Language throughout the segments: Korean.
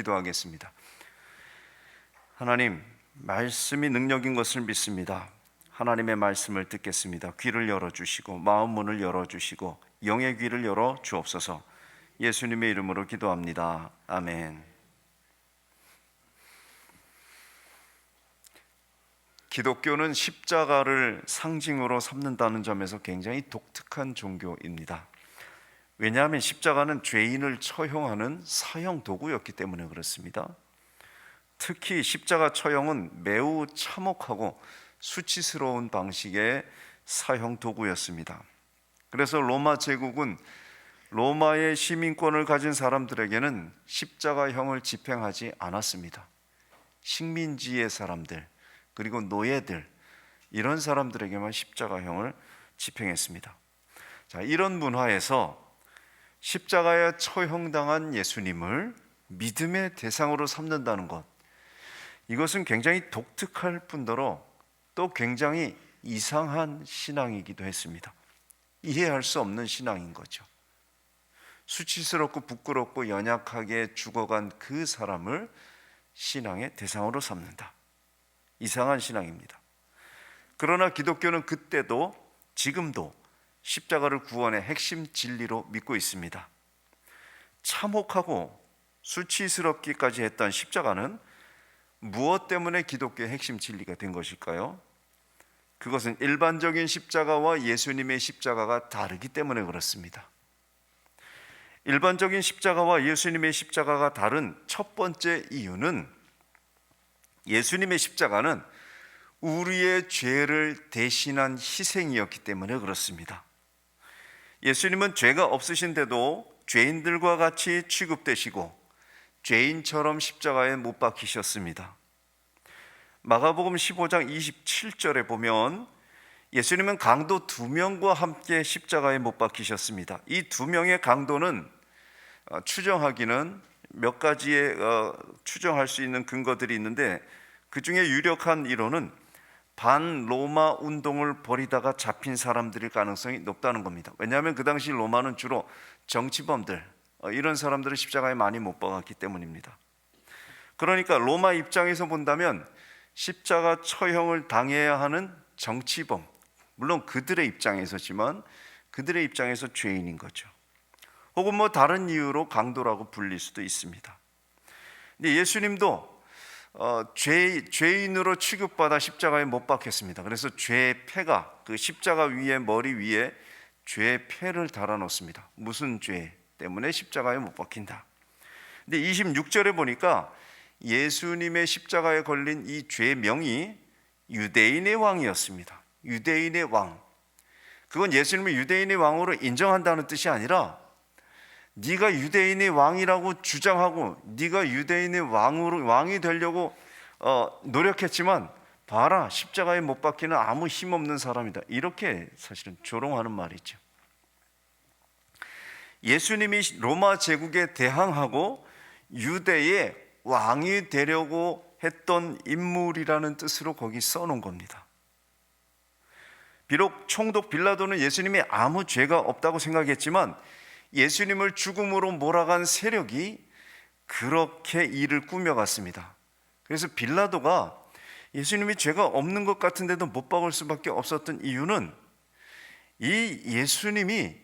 기도하겠습니다. 하나님, 말씀이 능력인 것을 믿습니다. 하나님의 말씀을 듣겠습니다. 귀를 열어주시고 마음 문을 열어주시고 영의 귀를 열어 주옵소서. 예수님의 이름으로 기도합니다. 아멘. 기독교는 십자가를 상징으로 삼는다는 점에서 굉장히 독특한 종교입니다. 왜냐하면 십자가는 죄인을 처형하는 사형 도구였기 때문에 그렇습니다. 특히 십자가 처형은 매우 참혹하고 수치스러운 방식의 사형 도구였습니다. 그래서 로마 제국은 로마의 시민권을 가진 사람들에게는 십자가형을 집행하지 않았습니다. 식민지의 사람들, 그리고 노예들, 이런 사람들에게만 십자가형을 집행했습니다. 자, 이런 문화에서 십자가에 처형당한 예수님을 믿음의 대상으로 삼는다는 것, 이것은 굉장히 독특할 뿐더러 또 굉장히 이상한 신앙이기도 했습니다. 이해할 수 없는 신앙인 거죠. 수치스럽고 부끄럽고 연약하게 죽어간 그 사람을 신앙의 대상으로 삼는다. 이상한 신앙입니다. 그러나 기독교는 그때도 지금도 십자가를 구원의 핵심 진리로 믿고 있습니다. 참혹하고 수치스럽기까지 했던 십자가는 무엇 때문에 기독교의 핵심 진리가 된 것일까요? 그것은 일반적인 십자가와 예수님의 십자가가 다르기 때문에 그렇습니다. 일반적인 십자가와 예수님의 십자가가 다른 첫 번째 이유는 예수님의 십자가는 우리의 죄를 대신한 희생이었기 때문에 그렇습니다. 예수님은 죄가 없으신데도 죄인들과 같이 취급되시고 죄인처럼 십자가에 못 박히셨습니다. 마가복음 15장 27절에 보면 예수님은 강도 2명과 함께 십자가에 못 박히셨습니다. 이 2명의 강도는 추정하기는 몇 가지의 추정할 수 있는 근거들이 있는데, 그 중에 유력한 이론은 반로마 운동을 벌이다가 잡힌 사람들일 가능성이 높다는 겁니다. 왜냐하면 그 당시 로마는 주로 정치범들, 이런 사람들을 십자가에 많이 못 박았기 때문입니다. 그러니까 로마 입장에서 본다면 십자가 처형을 당해야 하는 정치범, 물론 그들의 입장에서지만 그들의 입장에서 죄인인 거죠. 혹은 다른 이유로 강도라고 불릴 수도 있습니다. 근데 예수님도 죄인으로 취급받아 십자가에 못 박혔습니다. 그래서 죄의 패가 그 십자가 위에, 머리 위에 죄의 패를 달아놓습니다. 무슨 죄 때문에 십자가에 못 박힌다. 근데 26절에 보니까 예수님의 십자가에 걸린 이 죄의 명이 유대인의 왕이었습니다. 유대인의 왕. 그건 예수님을 유대인의 왕으로 인정한다는 뜻이 아니라 네가 유대인의 왕이라고 주장하고 네가 유대인의 왕이 되려고 노력했지만 봐라, 십자가에 못 박히는 아무 힘없는 사람이다. 이렇게 사실은 조롱하는 말이죠. 예수님이 로마 제국에 대항하고 유대의 왕이 되려고 했던 인물이라는 뜻으로 거기 써놓은 겁니다. 비록 총독 빌라도는 예수님이 아무 죄가 없다고 생각했지만 예수님을 죽음으로 몰아간 세력이 그렇게 일을 꾸며갔습니다. 그래서 빌라도가 예수님이 죄가 없는 것 같은데도 못 박을 수밖에 없었던 이유는 이 예수님이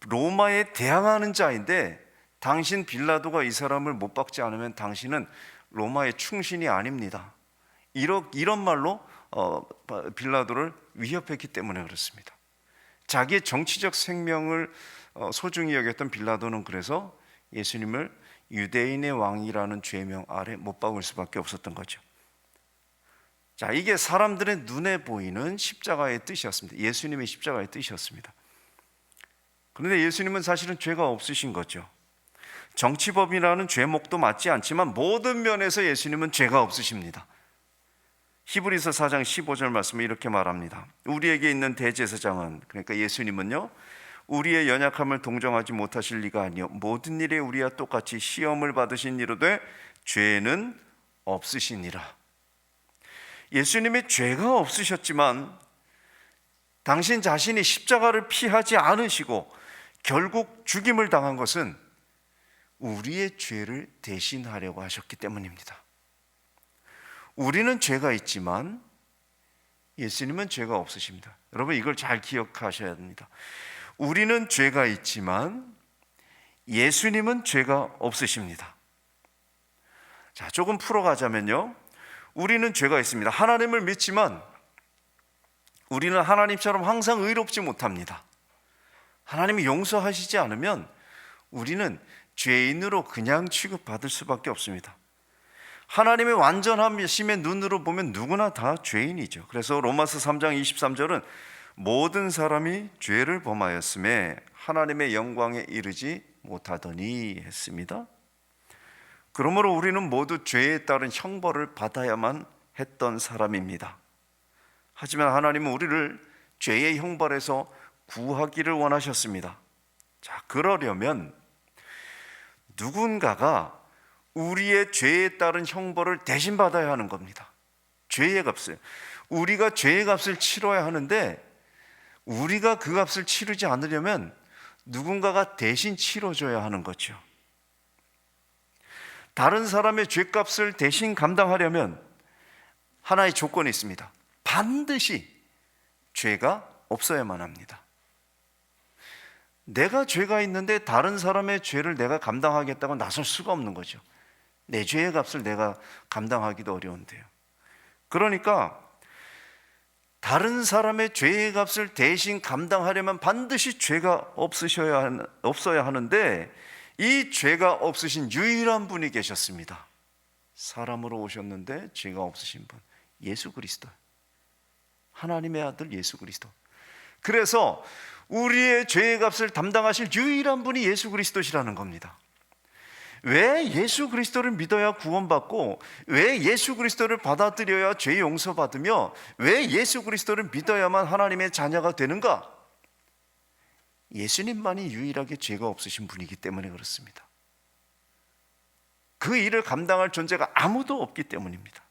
로마에 대항하는 자인데 당신 빌라도가 이 사람을 못 박지 않으면 당신은 로마의 충신이 아닙니다. 이런 말로 빌라도를 위협했기 때문에 그렇습니다. 자기의 정치적 생명을 소중히 여겼던 빌라도는 그래서 예수님을 유대인의 왕이라는 죄명 아래 못 박을 수밖에 없었던 거죠. 자, 이게 사람들의 눈에 보이는 십자가의 뜻이었습니다. 예수님의 십자가의 뜻이었습니다. 그런데 예수님은 사실은 죄가 없으신 거죠. 정치법이라는 죄목도 맞지 않지만 모든 면에서 예수님은 죄가 없으십니다. 히브리서 4장 15절 말씀을 이렇게 말합니다. 우리에게 있는 대제사장은, 그러니까 예수님은요, 우리의 연약함을 동정하지 못하실 리가 아니요 모든 일에 우리와 똑같이 시험을 받으신 이로되 죄는 없으시니라. 예수님이 죄가 없으셨지만 당신 자신이 십자가를 피하지 않으시고 결국 죽임을 당한 것은 우리의 죄를 대신하려고 하셨기 때문입니다. 우리는 죄가 있지만 예수님은 죄가 없으십니다. 여러분, 이걸 잘 기억하셔야 됩니다. 우리는 죄가 있지만 예수님은 죄가 없으십니다. 자, 조금 풀어가자면요, 우리는 죄가 있습니다. 하나님을 믿지만 우리는 하나님처럼 항상 의롭지 못합니다. 하나님이 용서하시지 않으면 우리는 죄인으로 그냥 취급받을 수밖에 없습니다. 하나님의 완전하심의 눈으로 보면 누구나 다 죄인이죠. 그래서 로마서 3장 23절은 모든 사람이 죄를 범하였음에 하나님의 영광에 이르지 못하더니 했습니다. 그러므로 우리는 모두 죄에 따른 형벌을 받아야만 했던 사람입니다. 하지만 하나님은 우리를 죄의 형벌에서 구하기를 원하셨습니다. 자, 그러려면 누군가가 우리의 죄에 따른 형벌을 대신 받아야 하는 겁니다. 죄의 값을, 우리가 죄의 값을 치러야 하는데 우리가 그 값을 치르지 않으려면 누군가가 대신 치러줘야 하는 거죠. 다른 사람의 죄값을 대신 감당하려면 하나의 조건이 있습니다. 반드시 죄가 없어야만 합니다. 내가 죄가 있는데 다른 사람의 죄를 내가 감당하겠다고 나설 수가 없는 거죠. 내 죄의 값을 내가 감당하기도 어려운데요. 그러니까 다른 사람의 죄의 값을 대신 감당하려면 반드시 죄가 없어야 하는데 이 죄가 없으신 유일한 분이 계셨습니다. 사람으로 오셨는데 죄가 없으신 분, 예수 그리스도, 하나님의 아들 예수 그리스도. 그래서 우리의 죄의 값을 담당하실 유일한 분이 예수 그리스도시라는 겁니다. 왜 예수 그리스도를 믿어야 구원받고, 왜 예수 그리스도를 받아들여야 죄 용서받으며, 왜 예수 그리스도를 믿어야만 하나님의 자녀가 되는가? 예수님만이 유일하게 죄가 없으신 분이기 때문에 그렇습니다. 그 일을 감당할 존재가 아무도 없기 때문입니다.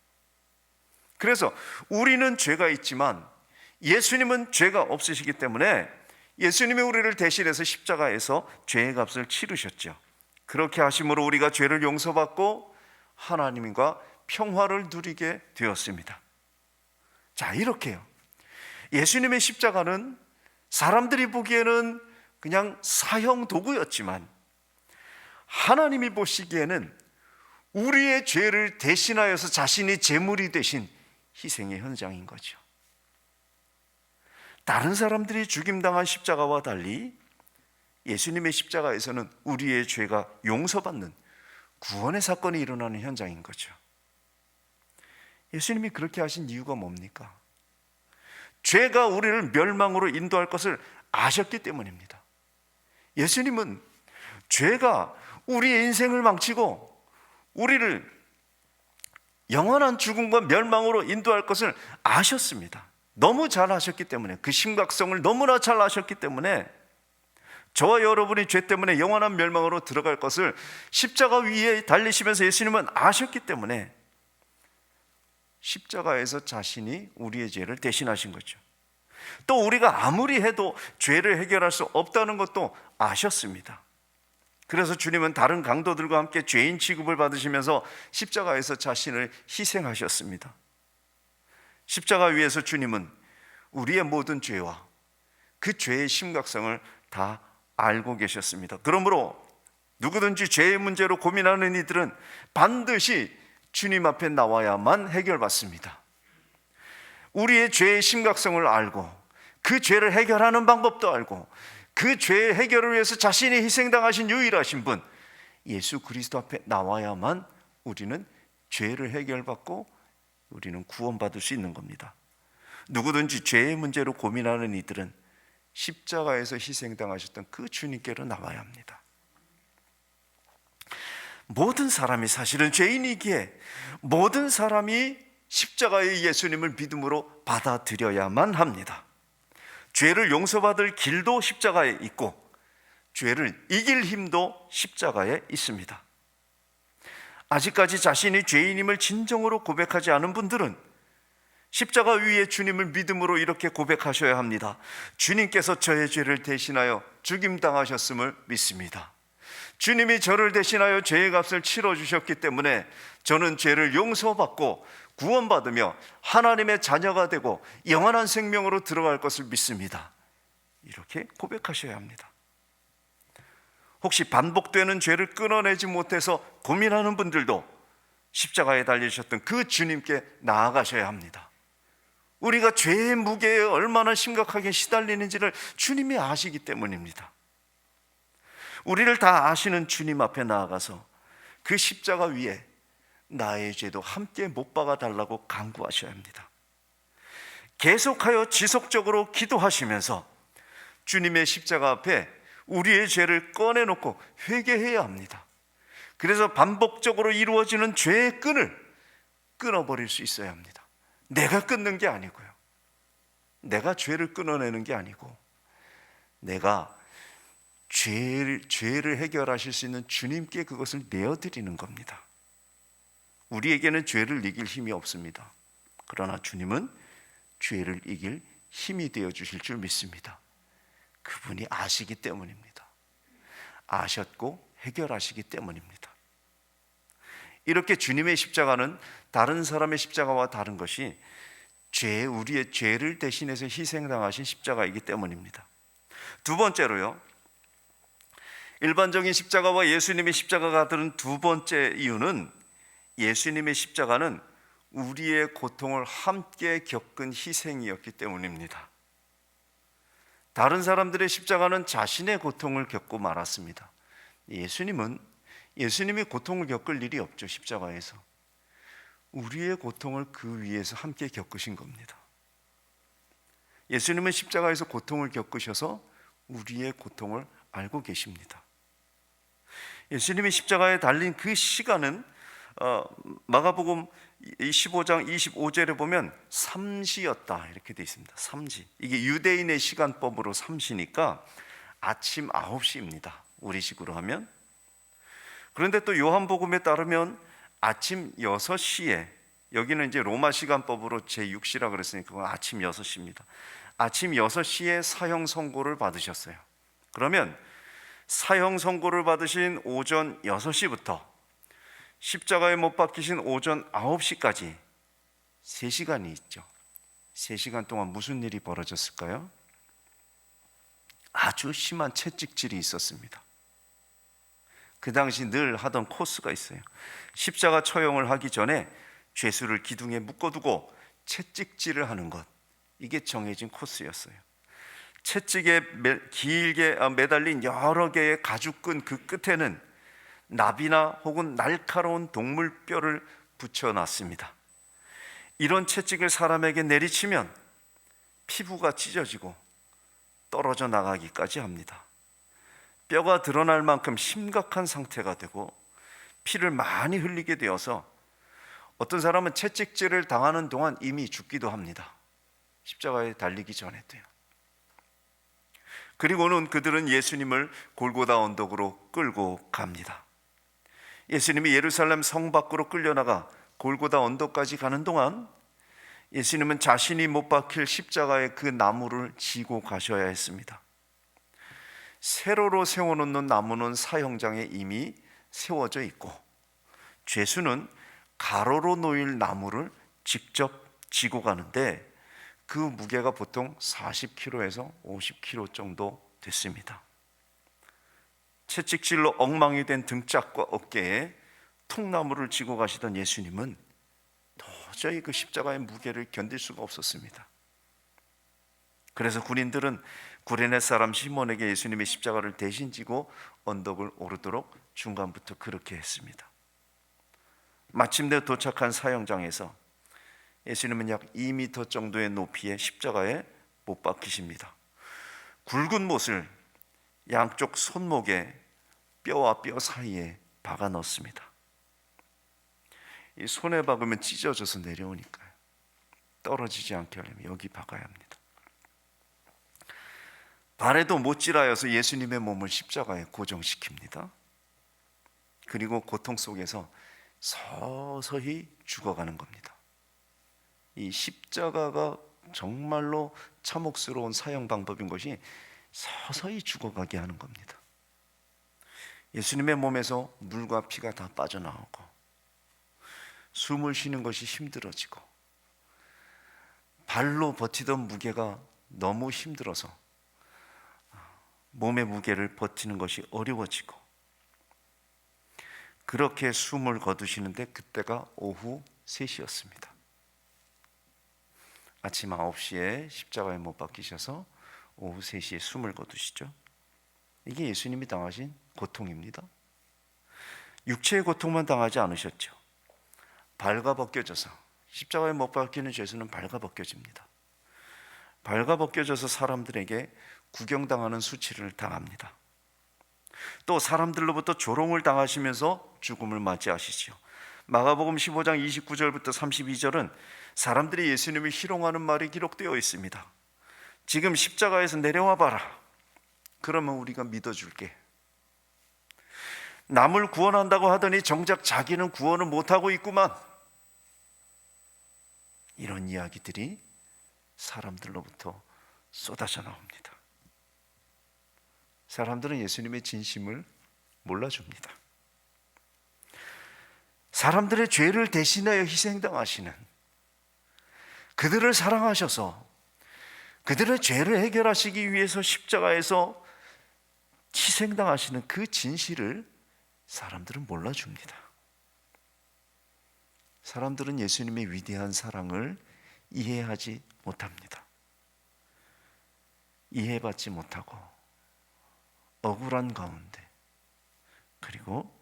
그래서 우리는 죄가 있지만 예수님은 죄가 없으시기 때문에 예수님이 우리를 대신해서 십자가에서 죄의 값을 치르셨죠. 그렇게 하심으로 우리가 죄를 용서받고 하나님과 평화를 누리게 되었습니다. 자, 이렇게요. 예수님의 십자가는 사람들이 보기에는 그냥 사형 도구였지만 하나님이 보시기에는 우리의 죄를 대신하여서 자신이 제물이 되신 희생의 현장인 거죠. 다른 사람들이 죽임당한 십자가와 달리 예수님의 십자가에서는 우리의 죄가 용서받는 구원의 사건이 일어나는 현장인 거죠. 예수님이 그렇게 하신 이유가 뭡니까? 죄가 우리를 멸망으로 인도할 것을 아셨기 때문입니다. 예수님은 죄가 우리의 인생을 망치고 우리를 영원한 죽음과 멸망으로 인도할 것을 아셨습니다. 너무 잘 아셨기 때문에, 그 심각성을 너무나 잘 아셨기 때문에 저와 여러분이 죄 때문에 영원한 멸망으로 들어갈 것을 십자가 위에 달리시면서 예수님은 아셨기 때문에 십자가에서 자신이 우리의 죄를 대신하신 거죠. 또 우리가 아무리 해도 죄를 해결할 수 없다는 것도 아셨습니다. 그래서 주님은 다른 강도들과 함께 죄인 취급을 받으시면서 십자가에서 자신을 희생하셨습니다. 십자가 위에서 주님은 우리의 모든 죄와 그 죄의 심각성을 다 알고 계셨습니다. 그러므로 누구든지 죄의 문제로 고민하는 이들은 반드시 주님 앞에 나와야만 해결받습니다. 우리의 죄의 심각성을 알고 그 죄를 해결하는 방법도 알고 그 죄의 해결을 위해서 자신이 희생당하신 유일하신 분 예수 그리스도 앞에 나와야만 우리는 죄를 해결받고 우리는 구원받을 수 있는 겁니다. 누구든지 죄의 문제로 고민하는 이들은 십자가에서 희생당하셨던 그 주님께로 나와야 합니다. 모든 사람이 사실은 죄인이기에 모든 사람이 십자가의 예수님을 믿음으로 받아들여야만 합니다. 죄를 용서받을 길도 십자가에 있고 죄를 이길 힘도 십자가에 있습니다. 아직까지 자신이 죄인임을 진정으로 고백하지 않은 분들은 십자가 위에 주님을 믿음으로 이렇게 고백하셔야 합니다. 주님께서 저의 죄를 대신하여 죽임당하셨음을 믿습니다. 주님이 저를 대신하여 죄의 값을 치러주셨기 때문에 저는 죄를 용서받고 구원받으며 하나님의 자녀가 되고 영원한 생명으로 들어갈 것을 믿습니다. 이렇게 고백하셔야 합니다. 혹시 반복되는 죄를 끊어내지 못해서 고민하는 분들도 십자가에 달리셨던 그 주님께 나아가셔야 합니다. 우리가 죄의 무게에 얼마나 심각하게 시달리는지를 주님이 아시기 때문입니다. 우리를 다 아시는 주님 앞에 나아가서 그 십자가 위에 나의 죄도 함께 못 박아 달라고 간구하셔야 합니다. 계속하여 지속적으로 기도하시면서 주님의 십자가 앞에 우리의 죄를 꺼내놓고 회개해야 합니다. 그래서 반복적으로 이루어지는 죄의 끈을 끊어버릴 수 있어야 합니다. 내가 끊는 게 아니고요, 내가 죄를 끊어내는 게 아니고, 내가 죄를 해결하실 수 있는 주님께 그것을 내어드리는 겁니다. 우리에게는 죄를 이길 힘이 없습니다. 그러나 주님은 죄를 이길 힘이 되어 주실 줄 믿습니다. 그분이 아시기 때문입니다. 아셨고 해결하시기 때문입니다. 이렇게 주님의 십자가는 다른 사람의 십자가와 다른 것이 우리의 죄를 대신해서 희생당하신 십자가이기 때문입니다. 두 번째로요, 일반적인 십자가와 예수님의 십자가가 다른 두 번째 이유는 예수님의 십자가는 우리의 고통을 함께 겪은 희생이었기 때문입니다. 다른 사람들의 십자가는 자신의 고통을 겪고 말았습니다. 예수님이 고통을 겪을 일이 없죠. 십자가에서 우리의 고통을 그 위에서 함께 겪으신 겁니다. 예수님은 십자가에서 고통을 겪으셔서 우리의 고통을 알고 계십니다. 예수님이 십자가에 달린 그 시간은 마가복음 15장 25절에 보면 삼시였다 이렇게 되어 있습니다. 삼시, 이게 유대인의 시간법으로 삼시니까 아침 9시입니다. 우리식으로 하면. 그런데 또 요한복음에 따르면 아침 6시에, 여기는 이제 로마 시간법으로 제6시라 그랬으니까 그건 아침 6시입니다. 아침 6시에 사형 선고를 받으셨어요. 그러면 사형 선고를 받으신 오전 6시부터 십자가에 못 박히신 오전 9시까지 3시간이 있죠. 3시간 동안 무슨 일이 벌어졌을까요? 아주 심한 채찍질이 있었습니다. 그 당시 늘 하던 코스가 있어요. 십자가 처형을 하기 전에 죄수를 기둥에 묶어두고 채찍질을 하는 것, 이게 정해진 코스였어요. 채찍에 길게 매달린 여러 개의 가죽끈 그 끝에는 나비나 혹은 날카로운 동물뼈를 붙여놨습니다. 이런 채찍을 사람에게 내리치면 피부가 찢어지고 떨어져 나가기까지 합니다. 뼈가 드러날 만큼 심각한 상태가 되고 피를 많이 흘리게 되어서 어떤 사람은 채찍질을 당하는 동안 이미 죽기도 합니다. 십자가에 달리기 전에도요. 그리고는 그들은 예수님을 골고다 언덕으로 끌고 갑니다. 예수님이 예루살렘 성 밖으로 끌려나가 골고다 언덕까지 가는 동안 예수님은 자신이 못 박힐 십자가의 그 나무를 지고 가셔야 했습니다. 세로로 세워놓는 나무는 사형장에 이미 세워져 있고, 죄수는 가로로 놓일 나무를 직접 지고 가는데 그 무게가 보통 40kg에서 50kg 정도 됐습니다. 채찍질로 엉망이 된 등짝과 어깨에 통나무를 지고 가시던 예수님은 도저히 그 십자가의 무게를 견딜 수가 없었습니다. 그래서 군인들은 구레네 사람 시몬에게 예수님의 십자가를 대신 지고 언덕을 오르도록 중간부터 그렇게 했습니다. 마침내 도착한 사형장에서 예수님은 약 2m 정도의 높이의 십자가에 못 박히십니다. 굵은 못을 양쪽 손목에 뼈와 뼈 사이에 박아 넣습니다. 이 손에 박으면 찢어져서 내려오니까요. 떨어지지 않게 하려면 여기 박아야 합니다. 발에도 못질하여서 예수님의 몸을 십자가에 고정시킵니다. 그리고 고통 속에서 서서히 죽어가는 겁니다. 이 십자가가 정말로 참혹스러운 사형 방법인 것이 서서히 죽어가게 하는 겁니다. 예수님의 몸에서 물과 피가 다 빠져나오고 숨을 쉬는 것이 힘들어지고 발로 버티던 무게가 너무 힘들어서 몸의 무게를 버티는 것이 어려워지고 그렇게 숨을 거두시는데 그때가 오후 3시였습니다. 아침 9시에 십자가에 못 박히셔서 오후 3시에 숨을 거두시죠. 이게 예수님이 당하신 고통입니다. 육체의 고통만 당하지 않으셨죠. 발가 벗겨져서, 십자가에 못 박히는 죄수는 발가 벗겨집니다. 발가 벗겨져서 사람들에게 구경당하는 수치를 당합니다. 또 사람들로부터 조롱을 당하시면서 죽음을 맞이하시죠. 마가복음 15장 29절부터 32절은 사람들이 예수님을 희롱하는 말이 기록되어 있습니다. 지금 십자가에서 내려와 봐라. 그러면 우리가 믿어줄게. 남을 구원한다고 하더니 정작 자기는 구원을 못하고 있구만. 이런 이야기들이 사람들로부터 쏟아져 나옵니다. 사람들은 예수님의 진심을 몰라줍니다. 사람들의 죄를 대신하여 희생당하시는, 그들을 사랑하셔서 그들의 죄를 해결하시기 위해서 십자가에서 희생당하시는 그 진실을 사람들은 몰라줍니다. 사람들은 예수님의 위대한 사랑을 이해하지 못합니다. 이해받지 못하고 억울한 가운데, 그리고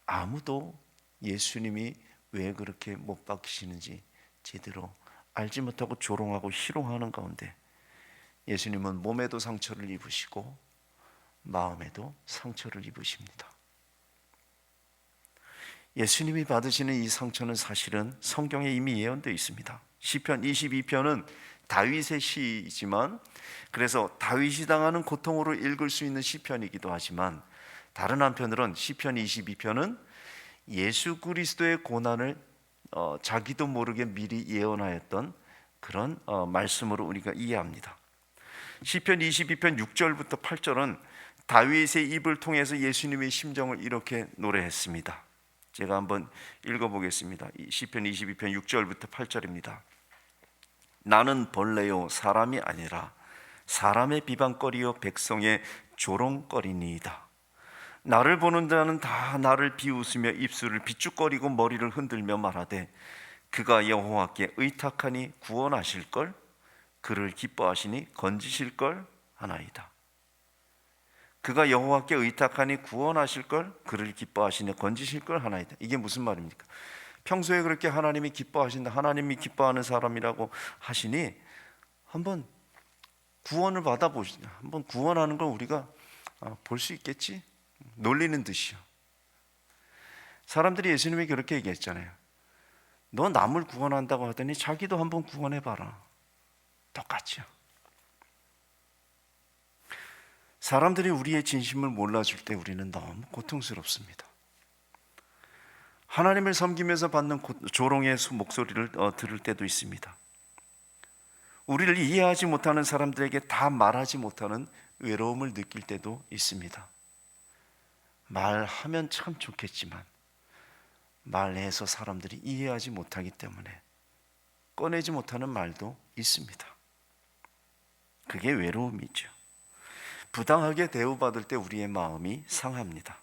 아무도 예수님이 왜 그렇게 못 박히시는지 제대로 알지 못하고 조롱하고 희롱하는 가운데 예수님은 몸에도 상처를 입으시고 마음에도 상처를 입으십니다. 예수님이 받으시는 이 상처는 사실은 성경에 이미 예언되어 있습니다. 시편 22편은 다윗의 시이지만, 그래서 다윗이 당하는 고통으로 읽을 수 있는 시편이기도 하지만, 다른 한편으론 시편 22편은 예수 그리스도의 고난을 자기도 모르게 미리 예언하였던 그런 말씀으로 우리가 이해합니다. 시편 22편 6절부터 8절은 다윗의 입을 통해서 예수님의 심정을 이렇게 노래했습니다. 제가 한번 읽어보겠습니다. 시편 22편 6절부터 8절입니다. 나는 벌레요 사람이 아니라 사람의 비방거리요 백성의 조롱거리니이다. 나를 보는 자는 다 나를 비웃으며 입술을 비축거리고 머리를 흔들며 말하되 그가 여호와께 의탁하니 구원하실걸, 그를 기뻐하시니 건지실걸 하나이다. 그가 여호와께 의탁하니 구원하실걸, 그를 기뻐하시니 건지실걸 하나이다. 이게 무슨 말입니까? 평소에 그렇게 하나님이 기뻐하신다, 하나님이 기뻐하는 사람이라고 하시니 한번 구원을 받아보시자. 한번 구원하는 걸 우리가 볼 수 있겠지? 놀리는 듯이요. 사람들이 예수님이 그렇게 얘기했잖아요. 너 남을 구원한다고 하더니 자기도 한번 구원해봐라. 똑같죠. 사람들이 우리의 진심을 몰라줄 때 우리는 너무 고통스럽습니다. 하나님을 섬기면서 받는 조롱의 목소리를 들을 때도 있습니다. 우리를 이해하지 못하는 사람들에게 다 말하지 못하는 외로움을 느낄 때도 있습니다. 말하면 참 좋겠지만 말해서 사람들이 이해하지 못하기 때문에 꺼내지 못하는 말도 있습니다. 그게 외로움이죠. 부당하게 대우받을 때 우리의 마음이 상합니다.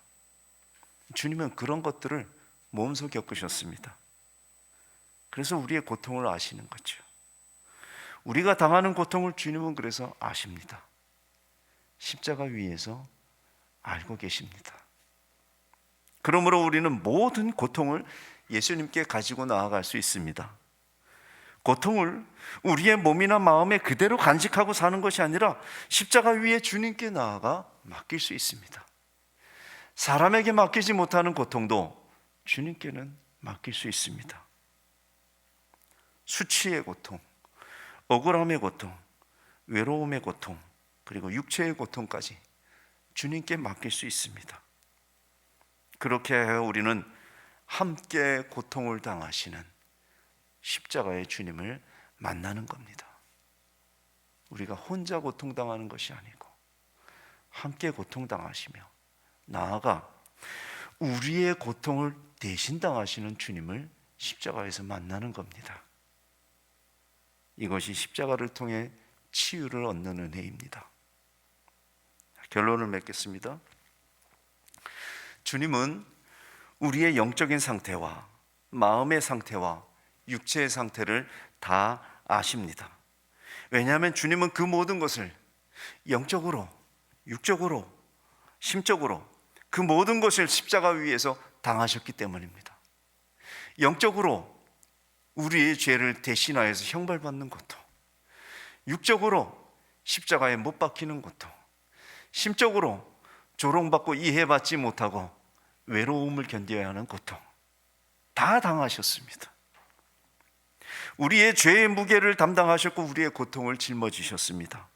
주님은 그런 것들을 몸소 겪으셨습니다. 그래서 우리의 고통을 아시는 거죠. 우리가 당하는 고통을 주님은 그래서 아십니다. 십자가 위에서 알고 계십니다. 그러므로 우리는 모든 고통을 예수님께 가지고 나아갈 수 있습니다. 고통을 우리의 몸이나 마음에 그대로 간직하고 사는 것이 아니라 십자가 위에 주님께 나아가 맡길 수 있습니다. 사람에게 맡기지 못하는 고통도 주님께는 맡길 수 있습니다. 수치의 고통, 억울함의 고통, 외로움의 고통, 그리고 육체의 고통까지 주님께 맡길 수 있습니다. 그렇게 하여 우리는 함께 고통을 당하시는 십자가의 주님을 만나는 겁니다. 우리가 혼자 고통당하는 것이 아니고 함께 고통당하시며 나아가 우리의 고통을 대신 당하시는 주님을 십자가에서 만나는 겁니다. 이것이 십자가를 통해 치유를 얻는 은혜입니다. 결론을 맺겠습니다. 주님은 우리의 영적인 상태와 마음의 상태와 육체의 상태를 다 아십니다. 왜냐하면 주님은 그 모든 것을 영적으로, 육적으로, 심적으로 그 모든 것을 십자가 위에서 당하셨기 때문입니다. 영적으로 우리의 죄를 대신하여서 형벌받는 고통, 육적으로 십자가에 못 박히는 고통, 심적으로 조롱받고 이해받지 못하고 외로움을 견뎌야 하는 고통, 다 당하셨습니다. 우리의 죄의 무게를 담당하셨고 우리의 고통을 짊어지셨습니다.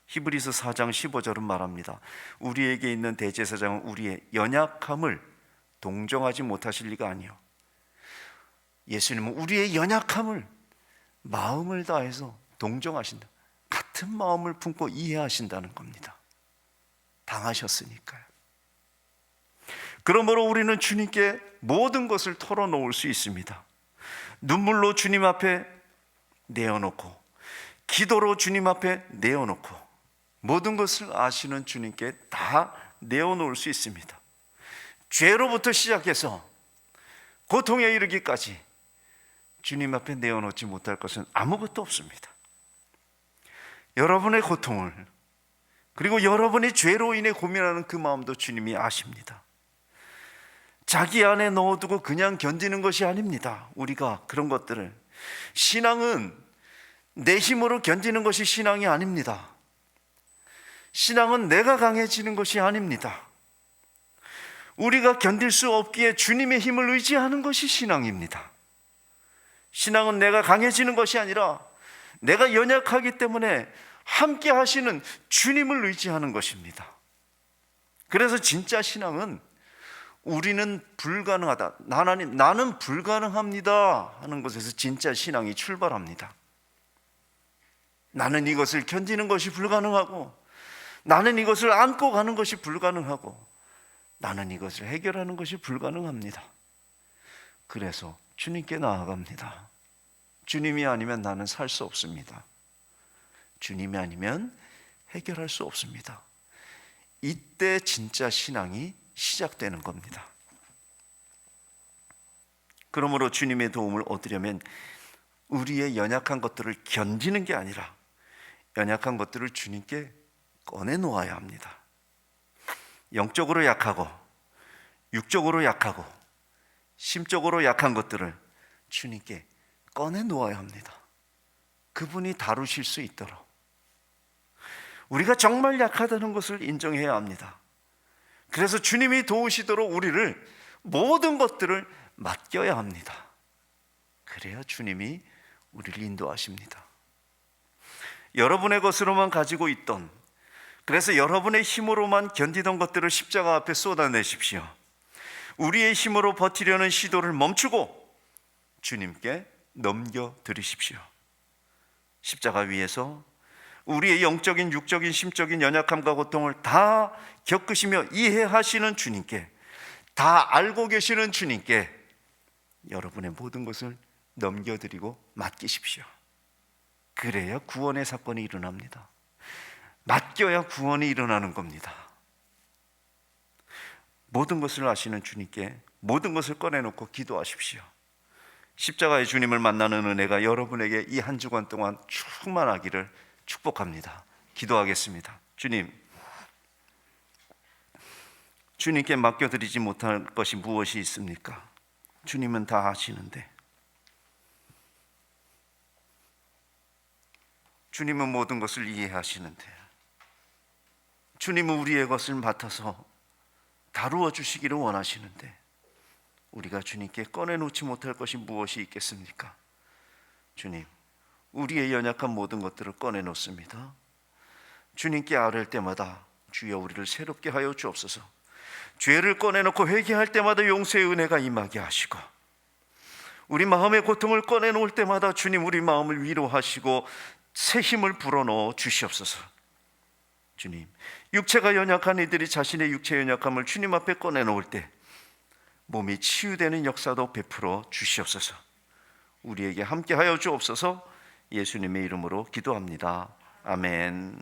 히브리서 4장 15절은 말합니다. 우리에게 있는 대제사장은 우리의 연약함을 동정하지 못하실 리가 아니요. 예수님은 우리의 연약함을 마음을 다해서 동정하신다. 같은 마음을 품고 이해하신다는 겁니다. 당하셨으니까요. 그러므로 우리는 주님께 모든 것을 털어놓을 수 있습니다. 눈물로 주님 앞에 내어놓고, 기도로 주님 앞에 내어놓고, 모든 것을 아시는 주님께 다 내어놓을 수 있습니다. 죄로부터 시작해서 고통에 이르기까지 주님 앞에 내어놓지 못할 것은 아무것도 없습니다. 여러분의 고통을, 그리고 여러분의 죄로 인해 고민하는 그 마음도 주님이 아십니다. 자기 안에 넣어두고 그냥 견디는 것이 아닙니다. 우리가 그런 것들을, 신앙은 내 힘으로 견디는 것이 신앙이 아닙니다. 신앙은 내가 강해지는 것이 아닙니다. 우리가 견딜 수 없기에 주님의 힘을 의지하는 것이 신앙입니다. 신앙은 내가 강해지는 것이 아니라 내가 연약하기 때문에 함께 하시는 주님을 의지하는 것입니다. 그래서 진짜 신앙은 우리는 불가능하다, 나는 불가능합니다 하는 것에서 진짜 신앙이 출발합니다. 나는 이것을 견디는 것이 불가능하고, 나는 이것을 안고 가는 것이 불가능하고, 나는 이것을 해결하는 것이 불가능합니다. 그래서 주님께 나아갑니다. 주님이 아니면 나는 살 수 없습니다. 주님이 아니면 해결할 수 없습니다. 이때 진짜 신앙이 시작되는 겁니다. 그러므로 주님의 도움을 얻으려면 우리의 연약한 것들을 견디는 게 아니라 연약한 것들을 주님께 꺼내놓아야 합니다. 영적으로 약하고 육적으로 약하고 심적으로 약한 것들을 주님께 꺼내놓아야 합니다. 그분이 다루실 수 있도록. 우리가 정말 약하다는 것을 인정해야 합니다. 그래서 주님이 도우시도록 우리를 모든 것들을 맡겨야 합니다. 그래야 주님이 우리를 인도하십니다. 여러분의 것으로만 가지고 있던, 그래서 여러분의 힘으로만 견디던 것들을 십자가 앞에 쏟아내십시오. 우리의 힘으로 버티려는 시도를 멈추고 주님께 넘겨드리십시오. 십자가 위에서 우리의 영적인, 육적인, 심적인 연약함과 고통을 다 겪으시며 이해하시는 주님께, 다 알고 계시는 주님께 여러분의 모든 것을 넘겨드리고 맡기십시오. 그래야 구원의 사건이 일어납니다. 맡겨야 구원이 일어나는 겁니다. 모든 것을 아시는 주님께 모든 것을 꺼내놓고 기도하십시오. 십자가의 주님을 만나는 은혜가 여러분에게 이 한 주간 동안 충만하기를 축복합니다. 기도하겠습니다. 주님, 주님께 맡겨드리지 못할 것이 무엇이 있습니까? 주님은 다 아시는데, 주님은 모든 것을 이해하시는데, 주님은 우리의 것을 맡아서 다루어 주시기를 원하시는데, 우리가 주님께 꺼내놓지 못할 것이 무엇이 있겠습니까? 주님, 우리의 연약한 모든 것들을 꺼내놓습니다. 주님께 아뢰을 때마다 주여 우리를 새롭게 하여 주옵소서. 죄를 꺼내놓고 회개할 때마다 용서의 은혜가 임하게 하시고, 우리 마음의 고통을 꺼내놓을 때마다 주님 우리 마음을 위로하시고 새 힘을 불어넣어 주시옵소서. 주님, 육체가 연약한 이들이 자신의 육체 연약함을 주님 앞에 꺼내놓을 때 몸이 치유되는 역사도 베풀어 주시옵소서. 우리에게 함께하여 주옵소서. 예수님의 이름으로 기도합니다. 아멘.